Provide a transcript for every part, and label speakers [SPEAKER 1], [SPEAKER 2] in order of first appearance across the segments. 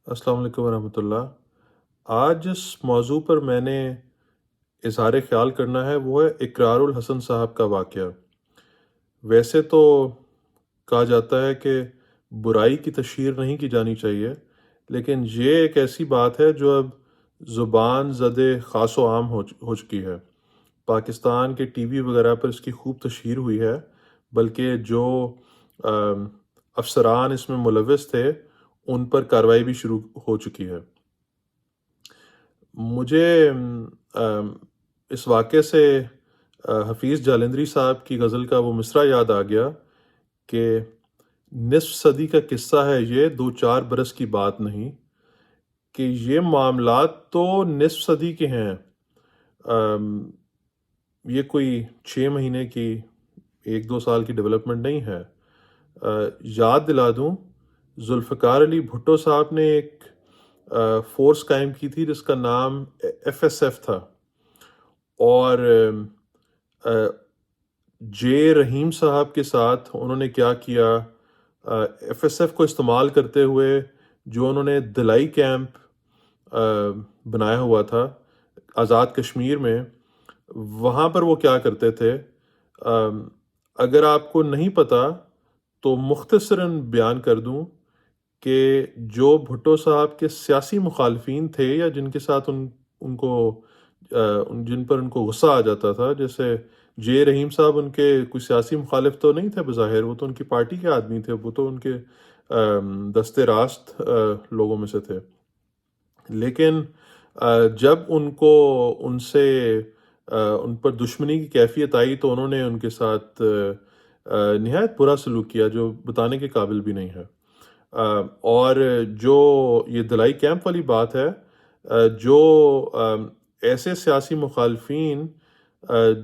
[SPEAKER 1] السلام علیکم ورحمۃ اللہ۔ آج جس موضوع پر میں نے اظہار خیال کرنا ہے وہ ہے اقرار الحسن صاحب کا واقعہ۔ ویسے تو کہا جاتا ہے کہ برائی کی تشہیر نہیں کی جانی چاہیے، لیکن یہ ایک ایسی بات ہے جو اب زبان زد خاص و عام ہو چکی ہے۔ پاکستان کے ٹی وی وغیرہ پر اس کی خوب تشہیر ہوئی ہے، بلکہ جو آم، افسران اس میں ملوث تھے ان پر کارروائی بھی شروع ہو چکی ہے۔ مجھے اس واقعے سے حفیظ جالندری صاحب کی غزل کا وہ مصرع یاد آ گیا کہ نصف صدی کا قصہ ہے یہ، 2-4 برس کی بات نہیں، کہ یہ معاملات تو نصف صدی کے ہیں۔ ام، یہ کوئی 6 مہینے کی 1-2 سال کی ڈیولپمنٹ نہیں ہے۔ یاد دلا دوں، ذوالفقار علی بھٹو صاحب نے ایک فورس قائم کی تھی جس کا نام ایف ایس ایف تھا، اور جے رحیم صاحب کے ساتھ انہوں نے کیا کیا، ایف ایس ایف کو استعمال کرتے ہوئے جو انہوں نے دلائی کیمپ بنایا ہوا تھا آزاد کشمیر میں، وہاں پر وہ کیا کرتے تھے، اگر آپ کو نہیں پتہ تو مختصراً بیان کر دوں کہ جو بھٹو صاحب کے سیاسی مخالفین تھے یا جن کے ساتھ ان کو جن پر ان کو غصہ آ جاتا تھا، جیسے جے رحیم صاحب ان کے کوئی سیاسی مخالف تو نہیں تھے بظاہر، وہ تو ان کی پارٹی کے آدمی تھے، وہ تو ان کے دستے راست لوگوں میں سے تھے، لیکن جب ان کو ان پر دشمنی کی کیفیت آئی تو انہوں نے ان کے ساتھ نہایت برا سلوک کیا جو بتانے کے قابل بھی نہیں ہے۔ اور جو یہ دلائی کیمپ والی بات ہے، جو ایسے سیاسی مخالفین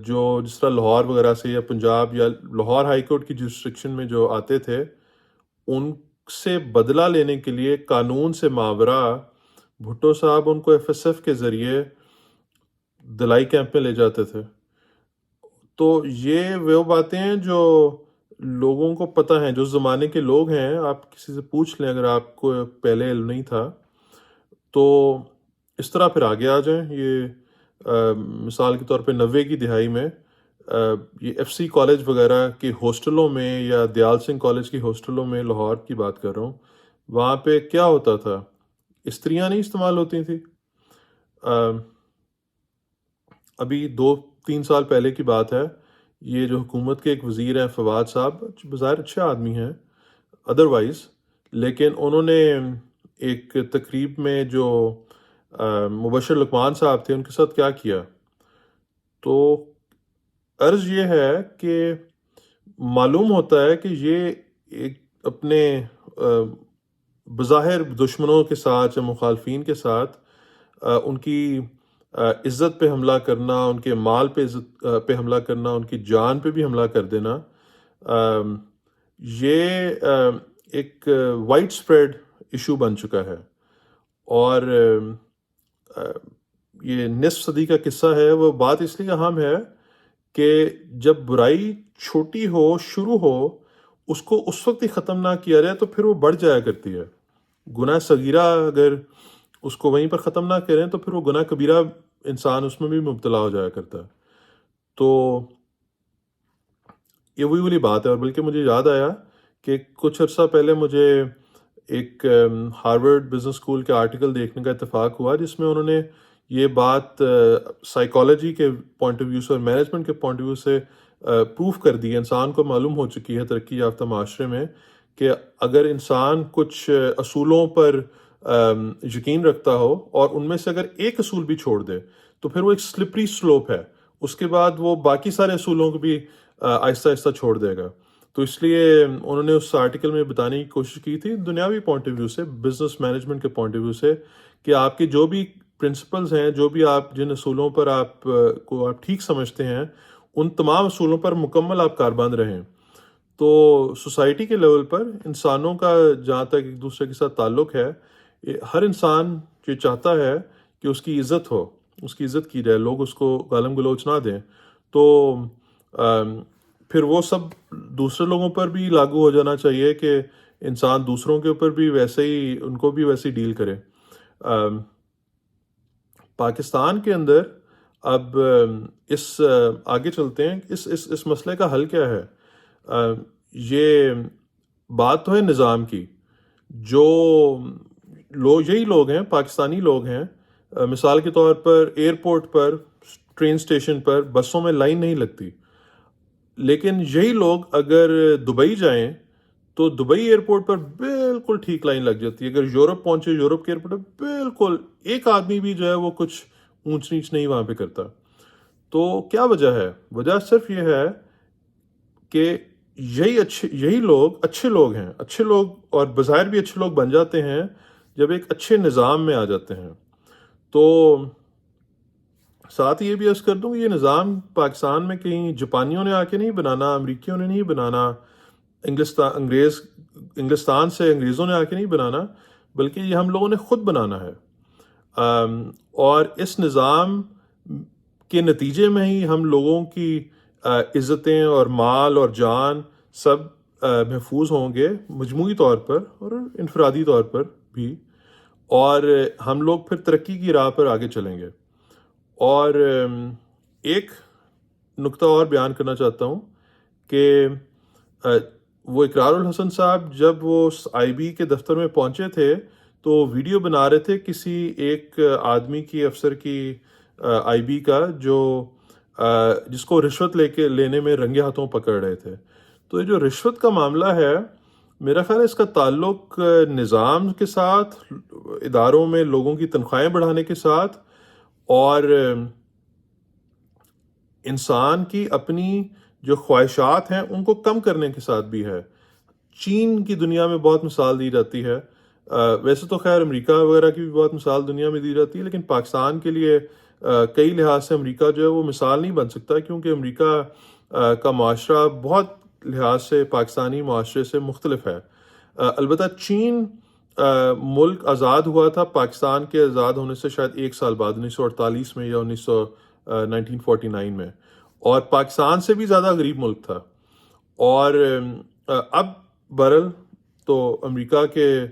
[SPEAKER 1] جو جس طرح لاہور وغیرہ سے یا پنجاب یا لاہور ہائی کورٹ کی جورسڈکشن میں جو آتے تھے، ان سے بدلہ لینے کے لیے قانون سے ماورا بھٹو صاحب ان کو ایف ایس ایف کے ذریعے دلائی کیمپ میں لے جاتے تھے۔ تو یہ وہ باتیں ہیں جو لوگوں کو پتہ ہیں، جو زمانے کے لوگ ہیں، آپ کسی سے پوچھ لیں اگر آپ کو پہلے علم نہیں تھا تو اس طرح پھر آگے آ جائیں۔ یہ مثال کے طور پہ 90 کی دہائی میں یہ ایف سی کالج وغیرہ کے ہاسٹلوں میں یا دیال سنگھ کالج کی ہاسٹلوں میں، لاہور کی بات کر رہا ہوں، وہاں پہ کیا ہوتا تھا، استریاں نہیں استعمال ہوتی تھیں۔ ابھی 2-3 سال پہلے کی بات ہے، یہ جو حکومت کے ایک وزیر ہیں فواد صاحب، بظاہر اچھے آدمی ہیں ادروائز، لیکن انہوں نے ایک تقریب میں جو مبشر لقمان صاحب تھے ان کے ساتھ کیا کیا، تو عرض یہ ہے کہ معلوم ہوتا ہے کہ یہ ایک اپنے بظاہر دشمنوں کے ساتھ یا مخالفین کے ساتھ ان کی عزت پہ حملہ کرنا، ان کے مال پہ حملہ کرنا، ان کی جان پہ بھی حملہ کر دینا، یہ ایک وائڈ اسپریڈ ایشو بن چکا ہے۔ اور یہ نصف صدی کا قصہ ہے، وہ بات اس لیے اہم ہے کہ جب برائی چھوٹی ہو، شروع ہو، اس کو اس وقت ہی ختم نہ کیا جائے تو پھر وہ بڑھ جایا کرتی ہے۔ گناہ صغیرہ اگر اس کو وہیں پر ختم نہ کریں تو پھر وہ گناہ کبیرہ انسان اس میں بھی مبتلا ہو جایا کرتا ہے۔ تو یہ وہی والی بات ہے، اور بلکہ مجھے یاد آیا کہ کچھ عرصہ پہلے مجھے ایک ہارورڈ بزنس اسکول کے آرٹیکل دیکھنے کا اتفاق ہوا جس میں انہوں نے یہ بات سائیکالوجی کے پوائنٹ آف ویو سے اور مینجمنٹ کے پوائنٹ آف ویو سے پروف کر دی ہے۔ انسان کو معلوم ہو چکی ہے ترقی یافتہ معاشرے میں کہ اگر انسان کچھ اصولوں پر یقین رکھتا ہو اور ان میں سے اگر ایک اصول بھی چھوڑ دے تو پھر وہ ایک سلپری سلوپ ہے، اس کے بعد وہ باقی سارے اصولوں کو بھی آہستہ آہستہ چھوڑ دے گا۔ تو اس لیے انہوں نے اس آرٹیکل میں بتانے کی کوشش کی تھی دنیاوی پوائنٹ آف ویو سے، بزنس مینجمنٹ کے پوائنٹ آف ویو سے، کہ آپ کی جو بھی پرنسپلز ہیں، جو بھی آپ جن اصولوں پر آپ ٹھیک سمجھتے ہیں، ان تمام اصولوں پر مکمل آپ کاربند رہیں۔ تو سوسائٹی کے لیول پر انسانوں کا جہاں تک ایک دوسرے کے ساتھ تعلق ہے، ہر انسان یہ چاہتا ہے کہ اس کی عزت ہو، اس کی عزت کی جائے، لوگ اس کو گالم گلوچ نہ دیں۔ تو پھر وہ سب دوسرے لوگوں پر بھی لاگو ہو جانا چاہیے کہ انسان دوسروں کے اوپر بھی ویسے ہی ان کو بھی ویسے ہی ڈیل کرے۔ پاکستان کے اندر اب آگے چلتے ہیں، اس مسئلے کا حل کیا ہے؟ یہ بات تو ہے نظام کی، جو یہی لوگ ہیں، پاکستانی لوگ ہیں، مثال کے طور پر ایئرپورٹ پر، ٹرین اسٹیشن پر بسوں میں لائن نہیں لگتی، لیکن یہی لوگ اگر دبئی جائیں تو دبئی ایئرپورٹ پر بالکل ٹھیک لائن لگ جاتی ہے۔ اگر یورپ پہنچے، یورپ کے ایئرپورٹ پر بالکل ایک آدمی بھی جو ہے وہ کچھ اونچ نیچ نہیں وہاں پہ کرتا۔ تو کیا وجہ ہے؟ وجہ صرف یہ ہے کہ یہی لوگ اچھے لوگ ہیں، اچھے لوگ اور بظاہر بھی اچھے لوگ بن جاتے ہیں جب ایک اچھے نظام میں آ جاتے ہیں۔ تو ساتھ یہ بھی عرض کر دوں کہ یہ نظام پاکستان میں کہیں جاپانیوں نے آ کے نہیں بنانا، امریکیوں نے نہیں بنانا، انگلستان سے انگریزوں نے آ کے نہیں بنانا، بلکہ یہ ہم لوگوں نے خود بنانا ہے۔ اور اس نظام کے نتیجے میں ہی ہم لوگوں کی عزتیں اور مال اور جان سب محفوظ ہوں گے، مجموعی طور پر اور انفرادی طور پر بھی، اور ہم لوگ پھر ترقی کی راہ پر آگے چلیں گے۔ اور ایک نقطہ اور بیان کرنا چاہتا ہوں کہ وہ اقرار الحسن صاحب جب وہ آئی بی کے دفتر میں پہنچے تھے تو ویڈیو بنا رہے تھے کسی ایک آدمی کی، افسر کی، آئی بی کا، جس کو رشوت لینے میں رنگے ہاتھوں پکڑ رہے تھے۔ تو یہ جو رشوت کا معاملہ ہے، میرا خیال ہے اس کا تعلق نظام کے ساتھ، اداروں میں لوگوں کی تنخواہیں بڑھانے کے ساتھ، اور انسان کی اپنی جو خواہشات ہیں ان کو کم کرنے کے ساتھ بھی ہے۔ چین کی دنیا میں بہت مثال دی جاتی ہے، ویسے تو خیر امریکہ وغیرہ کی بھی بہت مثال دنیا میں دی جاتی ہے، لیکن پاکستان کے لیے کئی لحاظ سے امریکہ جو ہے وہ مثال نہیں بن سکتا، کیونکہ امریکہ کا معاشرہ بہت لحاظ سے پاکستانی معاشرے سے مختلف ہے۔ البتہ چین ملک آزاد ہوا تھا پاکستان کے آزاد ہونے سے شاید 1 سال بعد، 1948 میں یا 1949 میں، اور پاکستان سے بھی زیادہ غریب ملک تھا۔ اور اب برل تو امریکہ کے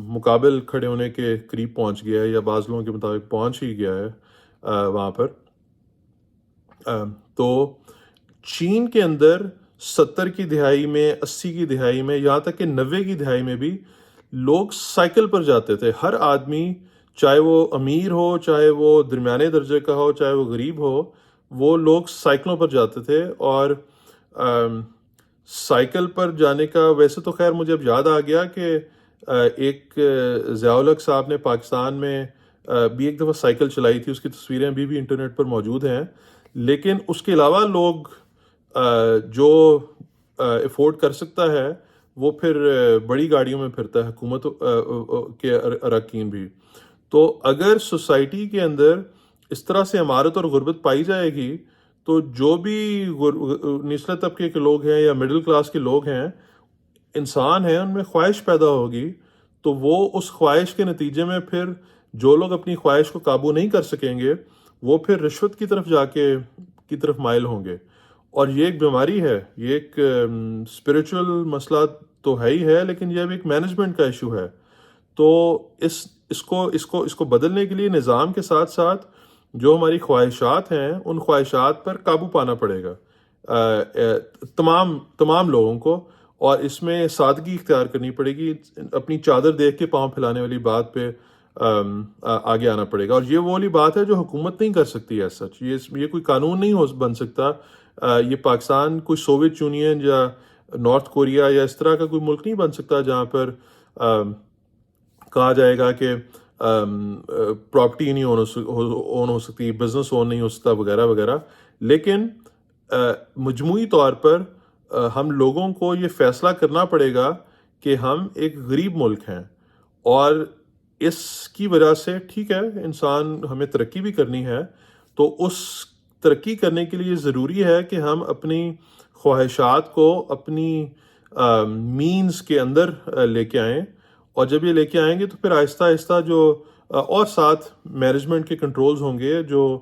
[SPEAKER 1] مقابل کھڑے ہونے کے قریب پہنچ گیا ہے، یا بعض لوگوں کے مطابق پہنچ ہی گیا ہے وہاں پر۔ تو چین کے اندر 70 کی دہائی میں، 80 کی دہائی میں، یہاں تک کہ 90 کی دہائی میں بھی لوگ سائیکل پر جاتے تھے۔ ہر آدمی، چاہے وہ امیر ہو، چاہے وہ درمیانے درجے کا ہو، چاہے وہ غریب ہو، وہ لوگ سائیکلوں پر جاتے تھے۔ اور سائیکل پر جانے کا، ویسے تو خیر مجھے اب یاد آ گیا کہ ایک ضیاء الحق صاحب نے پاکستان میں بھی ایک دفعہ سائیکل چلائی تھی، اس کی تصویریں ابھی بھی انٹرنیٹ پر موجود ہیں۔ لیکن اس کے علاوہ لوگ جو افورڈ کر سکتا ہے وہ پھر بڑی گاڑیوں میں پھرتا ہے، حکومت کے اراکین بھی۔ تو اگر سوسائٹی کے اندر اس طرح سے عمارت اور غربت پائی جائے گی تو جو بھی نچلے طبقے کے لوگ ہیں یا مڈل کلاس کے لوگ ہیں، انسان ہیں، ان میں خواہش پیدا ہوگی، تو وہ اس خواہش کے نتیجے میں پھر جو لوگ اپنی خواہش کو قابو نہیں کر سکیں گے وہ پھر رشوت کی طرف مائل ہوں گے۔ اور یہ ایک بیماری ہے، یہ ایک اسپریچول مسئلہ تو ہے ہی ہے، لیکن یہ بھی ایک مینجمنٹ کا ایشو ہے۔ تو اس کو بدلنے کے لیے نظام کے ساتھ ساتھ جو ہماری خواہشات ہیں ان خواہشات پر قابو پانا پڑے گا تمام لوگوں کو، اور اس میں سادگی اختیار کرنی پڑے گی، اپنی چادر دیکھ کے پاؤں پھیلانے والی بات پہ آگے آنا پڑے گا۔ اور یہ وہ والی بات ہے جو حکومت نہیں کر سکتی ہے، سچ یہ کوئی قانون نہیں بن سکتا۔ یہ پاکستان کوئی سوویت یونین یا نارتھ کوریا یا اس طرح کا کوئی ملک نہیں بن سکتا جہاں پر کہا جائے گا کہ پراپرٹی نہیں اون ہو سکتی، بزنس اون نہیں ہو سکتا، وغیرہ وغیرہ۔ لیکن مجموعی طور پر ہم لوگوں کو یہ فیصلہ کرنا پڑے گا کہ ہم ایک غریب ملک ہیں، اور اس کی وجہ سے ٹھیک ہے انسان ہمیں ترقی بھی کرنی ہے، تو اس ترقی کرنے کے لیے ضروری ہے کہ ہم اپنی خواہشات کو اپنی مینز کے اندر لے کے آئیں، اور جب یہ لے کے آئیں گے تو پھر آہستہ آہستہ جو اور ساتھ مینجمنٹ کے کنٹرولز ہوں گے، جو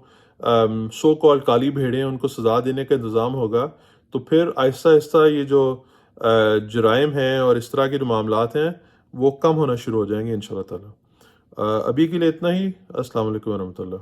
[SPEAKER 1] سو کال کالی بھیڑیں ان کو سزا دینے کا انتظام ہوگا، تو پھر آہستہ آہستہ یہ جو جرائم ہیں اور اس طرح کے جو معاملات ہیں وہ کم ہونا شروع ہو جائیں گے انشاءاللہ تعالیٰ۔ ابھی کے لیے اتنا ہی۔ السلام علیکم ورحمۃ اللہ۔